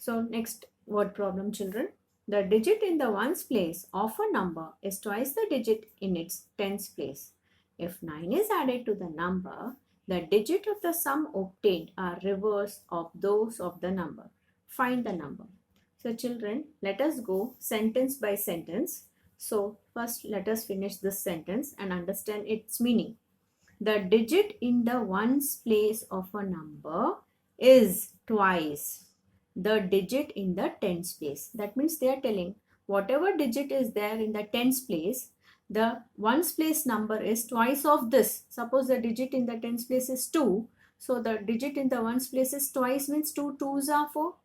So next word problem, children. The digit in the ones place of a number is twice the digit in its tens place. If 9 is added to the number, the digit of the sum obtained are reverse of those of the number. Find the number. So children, let us go sentence by sentence. So first let us finish this sentence and understand its meaning. The digit in the ones place of a number is twice the digit in the tens place. That means they are telling whatever digit is there in the tens place, the ones place number is twice of this. Suppose the digit in the tens place is 2. So the digit in the ones place is twice, means 2 2s are 4.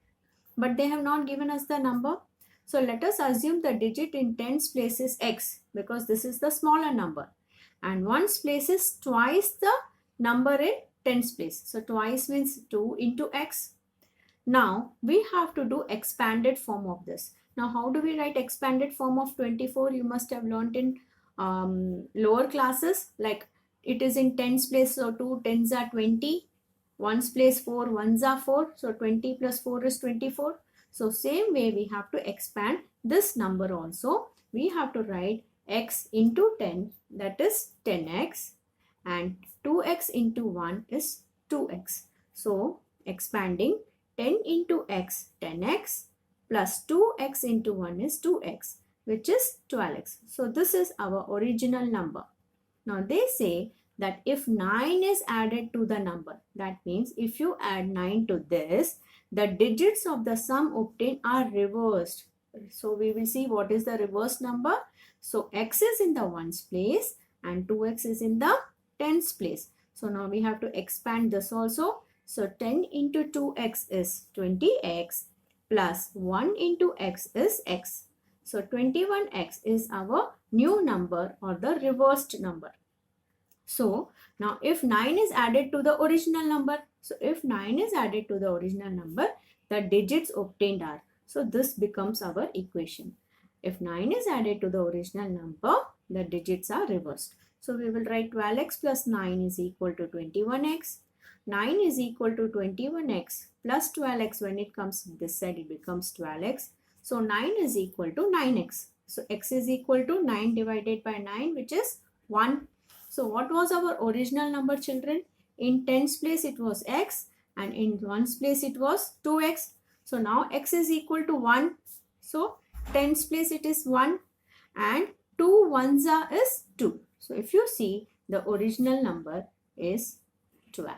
But they have not given us the number. So let us assume the digit in tens place is x, because this is the smaller number. And ones place is twice the number in tens place. So twice means 2 into x. Now we have to do expanded form of this. Now how do we write expanded form of 24? You must have learnt in lower classes, like it is in tens place, so 2 tens are 20. Ones place 4 ones are 4, so 20 plus 4 is 24. So same way we have to expand this number also. We have to write x into 10, that is 10x, and 2x into 1 is 2x. So expanding 10 into x, 10x, plus 2x into 1 is 2x, which is 12x. So this is our original number. Now they say that if 9 is added to the number, that means if you add 9 to this, the digits of the sum obtained are reversed. So we will see what is the reverse number. So x is in the ones place and 2x is in the tens place. So now we have to expand this also. So 10 into 2x is 20x plus 1 into x is x. So 21x is our new number or the reversed number. So now if 9 is added to the original number, so if 9 is added to the original number, the digits obtained are. So this becomes our equation. If 9 is added to the original number, the digits are reversed. So we will write 12x plus 9 is equal to 21x. 9 is equal to 21x plus 12x. When it comes this side, it becomes 12x. So 9 is equal to 9x. So x is equal to 9 divided by 9, which is 1. So what was our original number, children? In tens place it was x and in ones place it was 2x. So now x is equal to 1. So tens place it is 1 and 2 ones are is 2. So if you see, the original number is 12.